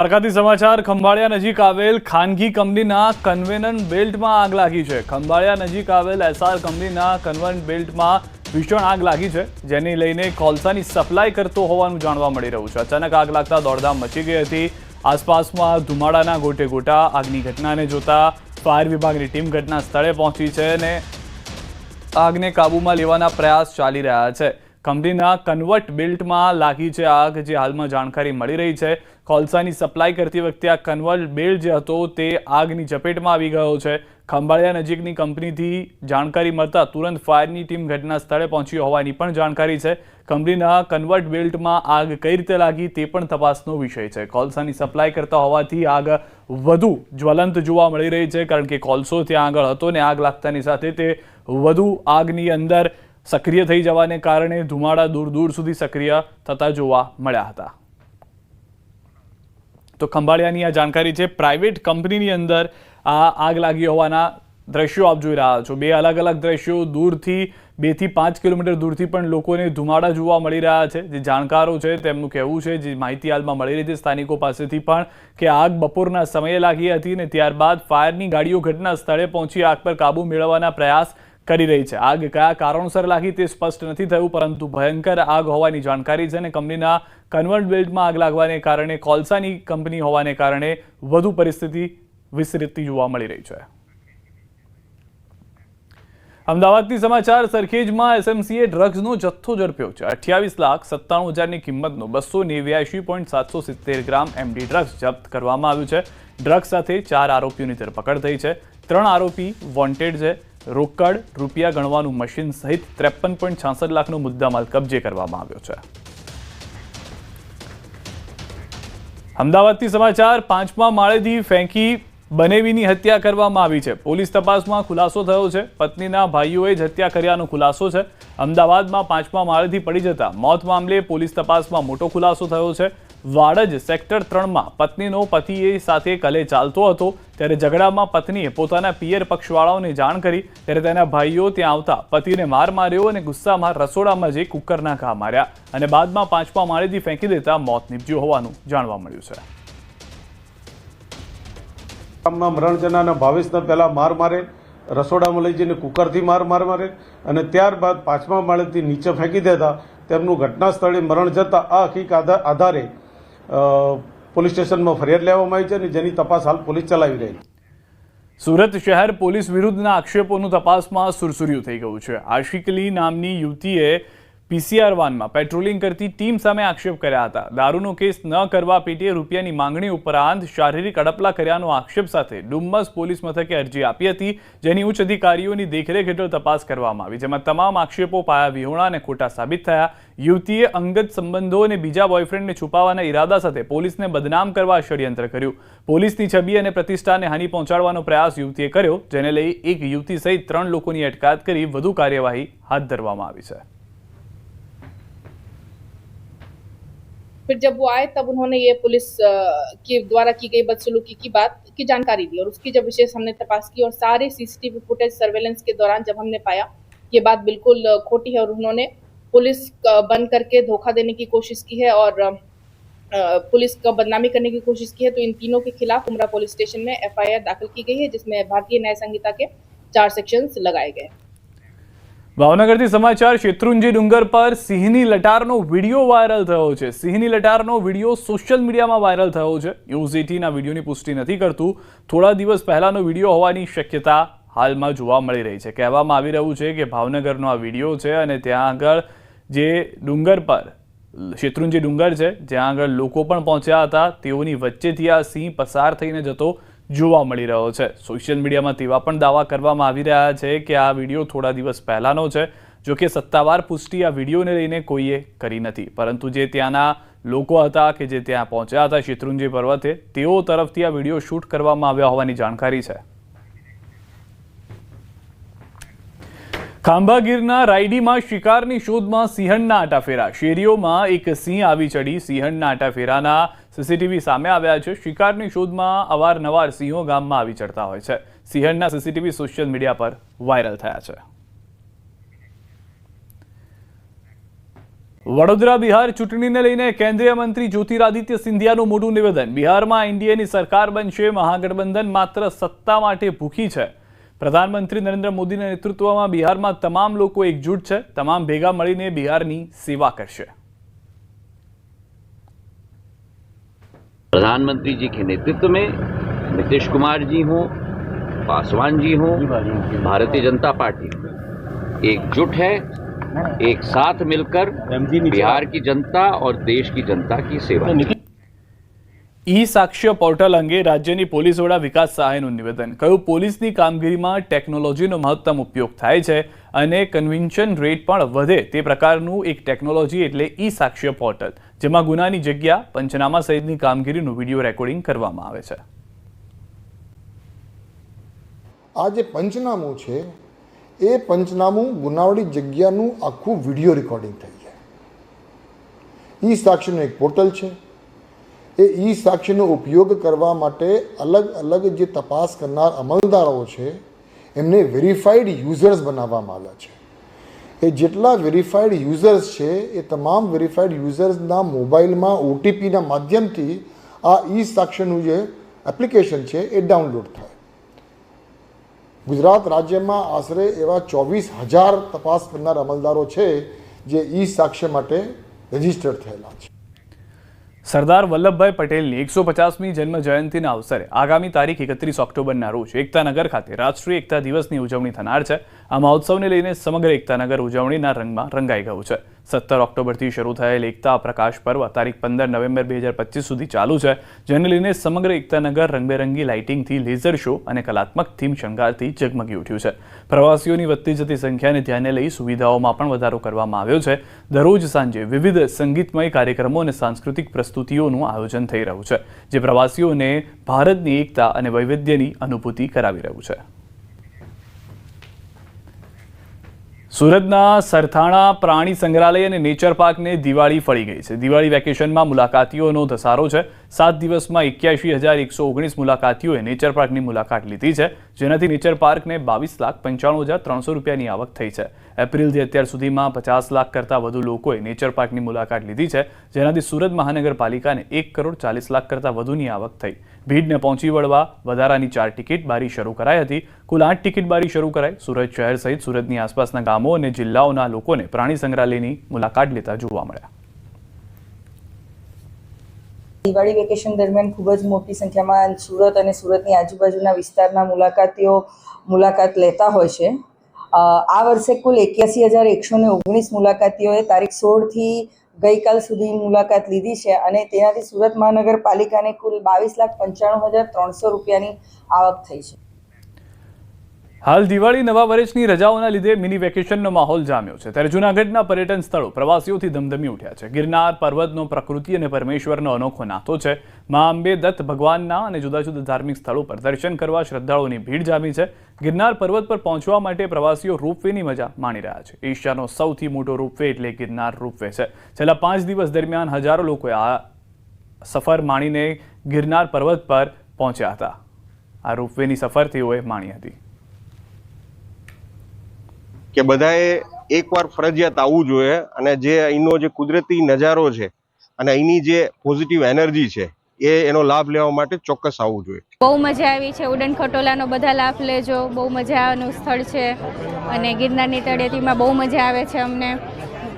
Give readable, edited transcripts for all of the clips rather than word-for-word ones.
અરકાતી સમાચાર ખંભાળિયા નજીક આવેલ ખાનગી કંપનીના કન્વેયર બેલ્ટમાં આગ લાગી છે। ખંભાળિયા નજીક આવેલ એસઆર કંપનીના કન્વેયર બેલ્ટમાં ભીષણ આગ લાગી છે, જેને લઈને કોલસાની સપ્લાય કરતો હોવાનું જાણવા મળી રહ્યું છે। અચાનક આગ લાગતા દોડધામ મચી ગઈ હતી। આસપાસમાં ધુમાડાના ગોટે ગોટા। આગની ઘટનાને જોતા ફાયર વિભાગની ટીમ ઘટના સ્થળે પહોંચી છે અને આગને કાબૂમાં લેવાના પ્રયાસ ચાલી રહ્યા છે। કંપનીના કન્વર્ટ બેલ્ટમાં લાગી છે આગ, જે હાલમાં જાણકારી મળી રહી છે। કોલસાની સપ્લાય કરતી વખતે આ કન્વર્ટ બેલ્ટ જે હતો તે આગની ઝપેટમાં આવી ગયો છે। ખંભાળિયા નજીકની કંપનીથી જાણકારી મળતા તુરંત ફાયરની ટીમ ઘટના સ્થળે પહોંચી હોવાની પણ જાણકારી છે। કંપનીના કન્વર્ટ બેલ્ટમાં આગ કઈ રીતે લાગી તે પણ તપાસનો વિષય છે। કોલસાની સપ્લાય કરતા હોવાથી આગ વધુ જ્વલંત જોવા મળી રહી છે, કારણ કે કોલસો ત્યાં આગળ હતો ને આગ લાગતાની સાથે તે વધુ આગની અંદર સક્રિય થઈ જવાને કારણે ધુમાડા દૂર દૂર સુધી સક્રિય થતા જોવા મળ્યા હતા। તો ખંભાળિયાની આ જાણકારી છે। પ્રાઇવેટ કંપનીની અંદર આ આગ લાગી હોવાના દ્રશ્યો આપ જોઈ રહ્યા છો। બે અલગ અલગ દ્રશ્યો દૂરથી 2 થી 5 કિલોમીટર દૂરથી પણ લોકોને ધુમાડા જોવા મળી રહ્યા છે। જે જાણકારો છે તેમનું કહેવું છે, જે માહિતી હાલમાં મળી રહી છે સ્થાનિકો પાસેથી પણ, કે આગ બપોરના સમયે લાગી હતી ને ત્યારબાદ ફાયરની ગાડીઓ ઘટના સ્થળે પહોંચી આગ પર કાબૂ મેળવવાના પ્રયાસ કરી રહી છે। આગ કયા કારણોસર લાગી તે સ્પષ્ટ નથી થયું, પરંતુ ભયંકર આગ હોવાની જાણકારી છે અને કંપનીના કન્વર્ટ બેલ્ટમાં આગ લાગવાને કારણે કોલસાની કંપની હોવાને કારણે વધુ પરિસ્થિતિ વિસ્તૃતી જોવા મળી રહી છે। અમદાવાદથી સમાચાર। સરખેજમાં એસએમસીએ ડ્રગ્સનો જથ્થો ઝડપ્યો છે। 28,97,000ની કિંમતનો 289.770 ગ્રામ એમડી ડ્રગ્સ જપ્ત કરવામાં આવ્યું છે। ડ્રગ્સ સાથે 4 આરોપીઓની ધરપકડ થઈ છે। 3 આરોપી વોન્ટેડ છે। રોકડ, રૂપિયા ગણવાનું મશીન સહિત 53.66 લાખનો મુદ્દામાલ કબજે કરવામાં આવ્યો છે। અમદાવાદથી સમાચાર। 5મા માળેથી ફેંકી બનેવીની હત્યા કરવામાં આવી છે। પોલીસ તપાસમાં ખુલાસો થયો છે। પત્નીના ભાઈઓએ જ હત્યા કર્યાનો ખુલાસો છે। અમદાવાદમાં 5મા માળેથી પડી જતા મોત મામલે પોલીસ તપાસમાં મોટો ખુલાસો થયો છે। વાડજ સેક્ટર 3માં પત્નીનો પતિએ સાથે કલે ચાલતો હતો, ત્યારે ઝઘડામાં પત્નીએ પોતાના પિયર પક્ષવાળાઓને જાણ કરી, ત્યારે તેના ભાઈઓ ત્યાં આવતા પતિને માર માર્યો અને ગુસ્સામાં રસોડામાં જઈ કુકરના ઘા માર્યા અને બાદમાં 5મા માળેથી ફેંકી દેતા મોત નીપજ્યું હોવાનું જાણવા મળ્યું છે। મરણ જનારના ભાવેશને પહેલા માર મારે, રસોડામાં લઈ જઈને કુકરથી માર મારે અને ત્યારબાદ 5મા માળેથી નીચે ફેંકી દેતા તેમનું ઘટના સ્થળે મરણ જતા આ હકીકત આધારે પોલીસ સ્ટેશનમાં ફરિયાદ લેવામાં આવી છે અને જેની તપાસ હાલ પોલીસ ચલાવી રહી છે। સુરત શહેર પોલીસ વિરુદ્ધના આક્ષેપોનું તપાસમાં સુરસુર્યું થઈ ગયું છે। આશિકલી નામની યુવતીએ પીસીઆર વાનમાં પેટ્રોલિંગ કરતી ટીમ સામે આક્ષેપ કર્યા હતા। દારૂનો કેસ ન કરવા પેટીએ રૂપિયાની માંગણી ઉપરાંત શારીરિક અડપલા કર્યાનો આક્ષેપ સાથે ડુમ્મસ પોલીસ મથકે અરજી આપી હતી, જેની ઉચ્ચ અધિકારીઓની દેખરેખ હેઠળ તપાસ કરવામાં આવી, જેમાં તમામ આક્ષેપો પાયા વિહોણા અને ખોટા સાબિત થયા। યુવતીએ અંગત સંબંધો અને બીજા બોયફ્રેન્ડને છુપાવવાના ઈરાદા સાથે પોલીસને બદનામ કરવા ષડયંત્ર કર્યું। પોલીસની છબી અને પ્રતિષ્ઠાને હાનિ પહોંચાડવાનો પ્રયાસ યુવતીએ કર્યો, જેને લઈ એક યુવતી સહિત 3 લોકોની અટકાયત કરી વધુ કાર્યવાહી હાથ ધરવામાં આવી છે। फिर जब वो आए तब उन्होंने ये पुलिस के द्वारा की गई बदसलूकी की बात की जानकारी दी और उसकी जब विशेष हमने तपास की और सारे सीसीटीवी फुटेज सर्वेलेंस के दौरान जब हमने पाया ये बात बिल्कुल खोटी है और उन्होंने पुलिस बन करके धोखा देने की कोशिश की है और पुलिस का बदनामी करने की कोशिश की है, तो इन तीनों के खिलाफ उमरा पुलिस स्टेशन में एफआईआर दाखिल की गई है, जिसमें भारतीय न्याय संहिता के 4 सेक्शंस लगाए गए। ભાવનગરથી સમાચાર। શેત્રુંજી ડુંગર પર સિંહની લટારનો વિડીયો વાયરલ થયો છે। સિંહની લટારનો વિડીયો સોશિયલ મીડિયામાં વાયરલ થયો છે। ન્યૂઝ 18 વિડીયોની પુષ્ટિ નથી કરતું। થોડા દિવસ પહેલાનો વિડીયો હોવાની શક્યતા હાલમાં જોવા મળી રહી છે। કહેવામાં આવી રહ્યું છે કે ભાવનગરનો આ વિડીયો છે અને ત્યાં આગળ જે ડુંગર પર શેત્રુંજી ડુંગર છે, જ્યાં આગળ લોકો પણ પહોંચ્યા હતા, તેઓની વચ્ચેથી આ સિંહ પસાર થઈને જતો જોવા મળી રહ્યો છે। સોશિયલ મીડિયામાં તેવા પણ દાવા કરવામાં આવી રહ્યા છે કે આ વિડીયો થોડા દિવસ પહેલાનો છે। જો કે સત્તાવાર પુષ્ટિ આ વિડીયોને લઈને કોઈએ કરી નથી, પરંતુ જે ત્યાંના લોકો હતા કે જે ત્યાં પહોંચ્યા હતા શેત્રુંજી પર્વતે, તેઓ તરફથી આ વિડીયો શૂટ કરવામાં આવ્યા હોવાની જાણકારી છે। ખાંભાગીરના રાયડીમાં શિકારની શોધમાં સિંહણના આટાફેરા। શેરીઓમાં એક સિંહ આવી ચડી। સિંહણના આટાફેરાના સીસીટીવી સામે આવ્યા છે। શિકારની શોધમાં અવારનવાર સિંહો ગામમાં આવી ચડતા હોય છે। સિંહણના સીસીટીવી સોશિયલ મીડિયા પર વાયરલ થયા છે। વડોદરા બિહાર ચૂંટણીને લઈને કેન્દ્રીય મંત્રી જ્યોતિરાદિત્ય સિંધિયાનું મોટું નિવેદન। બિહારમાં એનડીએની સરકાર બનશે, મહાગઠબંધન માત્ર સત્તા માટે ભૂખી છે। પ્રધાનમંત્રી નરેન્દ્ર મોદીના નેતૃત્વમાં બિહારમાં તમામ લોકો એકજૂટ છે, તમામ ભેગા મળીને બિહારની સેવા કરશે। प्रधानमंत्री जी के नेतृत्व में नीतीश कुमार जी हों, पासवान जी हों, भारतीय जनता पार्टी एकजुट है, एक साथ मिलकर बिहार की जनता और देश की जनता की सेवा। ई साक्ष्य पोर्टल अंगे राज्यની પોલીસ વડા વિકાસ સહાયનું નિવેદન। કહ્યું, પોલીસની કામગીરીમાં ટેકનોલોજીનો મહત્તમ ઉપયોગ થાય છે અને કન્વિક્શન રેટ પણ વધે તે પ્રકારનું એક ટેકનોલોજી એટલે ઈ સાક્ષ્ય પોર્ટલ, જેમાં ગુનાની જગ્યા પંચનામા સહિતની કામગીરીનું વિડીયો રેકોર્ડિંગ કરવામાં આવે છે। આ જે પંચનામું છે એ પંચનામું ગુનાવાળી જગ્યાનું આખું વિડીયો રેકોર્ડિંગ થઈ જાય। ઈ સાક્ષીનું એક પોર્ટલ છે। એ ઈ સાક્ષીનો ઉપયોગ કરવા માટે અલગ અલગ જે તપાસ કરનાર અમલદારો છે એમને વેરીફાઈડ યુઝર્સ બનાવવામાં આવ્યા છે। એ જેટલા વેરીફાઈડ યુઝર્સ છે એ તમામ વેરીફાઈડ યુઝર્સના મોબાઈલમાં ઓટીપીના માધ્યમથી આ ઈ સાક્ષીનું જે એપ્લિકેશન છે એ ડાઉનલોડ થાય। ગુજરાત રાજ્યમાં આશરે એવા 24,000 તપાસ કરનાર અમલદારો છે જે ઈ સાક્ષ્ય માટે રજીસ્ટર્ડ થયેલા છે। સરદાર વલ્લભભાઈ પટેલની 150મી જન્મ જયંતિના અવસરે આગામી તારીખ 31 ઓક્ટોબરના રોજ એકતાનગર ખાતે રાષ્ટ્રીય એકતા દિવસની ઉજવણી થનાર છે। આ મહોત્સવને લઈને સમગ્ર એકતાનગર ઉજવણીના રંગમાં રંગાઈ ગયું છે। 17 ઓક્ટોબરથી શરૂ થયેલ એકતા પ્રકાશ પર્વ તારીખ 15 નવેમ્બર 2025 સુધી ચાલુ છે, જેને લઈને સમગ્ર એકતાનગર રંગબેરંગી લાઇટિંગથી, લેઝર શો અને કલાત્મક થીમ શણગારથી ઝગમગી ઉઠ્યું છે। પ્રવાસીઓની વધતી જતી સંખ્યાને ધ્યાને લઈ સુવિધાઓમાં પણ વધારો કરવામાં આવ્યો છે। દરરોજ સાંજે વિવિધ સંગીતમય કાર્યક્રમો અને સાંસ્કૃતિક પ્રસ્તુતિઓનું આયોજન થઈ રહ્યું છે, જે પ્રવાસીઓને ભારતની એકતા અને વૈવિધ્યની અનુભૂતિ કરાવી રહ્યું છે। સુરતના સરથાણા પ્રાણી સંગ્રહાલય અને નેચર પાર્કને દિવાળી ફળી ગઈ છે। દિવાળી વેકેશનમાં મુલાકાતીઓનો ધસારો છે। 7 દિવસમાં 81,119 મુલાકાતીઓએ નેચર પાર્કની મુલાકાત લીધી છે, જેનાથી નેચર પાર્કને 22,95,300 રૂપિયાની આવક થઈ છે। એપ્રિલથી અત્યાર સુધીમાં 50 લાખ કરતાં વધુ લોકોએ નેચર પાર્કની મુલાકાત લીધી છે, જેનાથી સુરત મહાનગરપાલિકાને 1,40,00,000 કરતાં વધુની આવક થઈ। ભીડને પહોંચી વળવા વધારાની 4 ટિકિટ બારી શરૂ કરાઈ હતી। કુલ 8 ટિકિટ બારી શરૂ કરાઈ। સુરત શહેર સહિત સુરતની આસપાસના ગામો અને જિલ્લાઓના લોકોને પ્રાણી સંગ્રહાલયની મુલાકાત લેતા જોવા મળ્યા। દિવાળી વેકેશન દરમિયાન ખૂબ જ મોટી સંખ્યામાં સુરત અને સુરતની આજુબાજુના વિસ્તારના મુલાકાતીઓ મુલાકાત લેતા હોય છે। આ વર્ષે કુલ 81,119 મુલાકાતીઓએ તારીખ 16થી ગઈકાલ સુધી મુલાકાત લીધી છે અને તેનાથી સુરત મહાનગરપાલિકાને કુલ 22,95,300 રૂપિયાની આવક થઈ છે। હાલ દિવાળી નવા વર્ષની રજાઓના લીધે મિની વેકેશનનો માહોલ જામ્યો છે, ત્યારે જૂનાગઢના પર્યટન સ્થળો પ્રવાસીઓથી ધમધમી ઉઠ્યા છે। ગિરનાર પર્વતનો પ્રકૃતિ અને પરમેશ્વરનો અનોખો નાતો છે। મા અંબે દત્ત ભગવાનના અને જુદા જુદા ધાર્મિક સ્થળો પર દર્શન કરવા શ્રદ્ધાળુઓની ભીડ જામી છે। ગિરનાર પર્વત પર પહોંચવા માટે પ્રવાસીઓ રોપવેની મજા માણી રહ્યા છે। એશિયાનો સૌથી મોટો રોપવે એટલે ગિરનાર રોપવે છે। છેલ્લા 5 દિવસ દરમિયાન હજારો લોકોએ આ સફર માણીને ગિરનાર પર્વત પર પહોંચ્યા હતા। આ રોપવેની સફર તેઓએ માણી હતી। કે બધાએ એકવાર ફરજિયાત આવવું જોઈએ અને જે અહીંનો જે કુદરતી નજારો છે અને અહીંની જે પોઝિટિવ એનર્જી છે એનો લાભ લેવા માટે ચોક્કસ આવવું જોઈએ। બહુ મજા આવી છે। ઉડન ખટોલાનો બધા લાભ લેજો। બહુ મજા આવવાનું સ્થળ છે અને ગિરનારની તળેટીમાં બહુ મજા આવે છે અમને।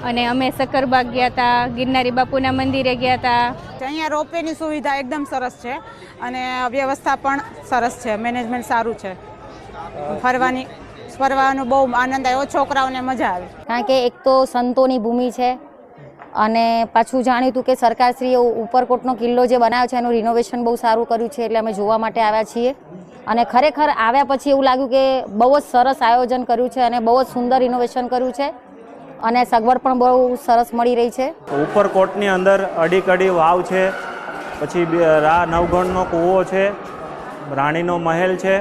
અને અમે સક્કરબાગ ગયા હતા, ગિરનારી બાપુના મંદિરે ગયા હતા। અહીંયા રોપવેની સુવિધા એકદમ સરસ છે અને વ્યવસ્થા પણ સરસ છે, મેનેજમેન્ટ સારું છે। ફરવાનો બહુ આનંદ આવ્યો, છોકરાઓને મજા આવી। કારણ કે એક તો સંતોની ભૂમિ છે અને પાછું જાણીતું કે સરકારશ્રીએ ઉપરકોટનો કિલ્લો જે બનાવ્યો છે એનું રિનોવેશન બહુ સારું કર્યું છે, એટલે અમે જોવા માટે આવ્યા છીએ। અને ખરેખર આવ્યા પછી એવું લાગ્યું કે બહુ જ સરસ આયોજન કર્યું છે અને બહુ જ સુંદર રિનોવેશન કર્યું છે અને સગવડ પણ બહુ સરસ મળી રહી છે। ઉપરકોટની અંદર અડી વાવ છે, પછી નવગણનો કૂવો છે, રાણીનો મહેલ છે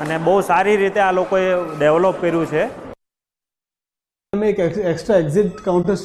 અને બહુ સારી રીતે આ લોકોએ ડેવલપ કર્યું છે। અમે એક એક્સ્ટ્રા એક્ઝિટ કાઉન્ટર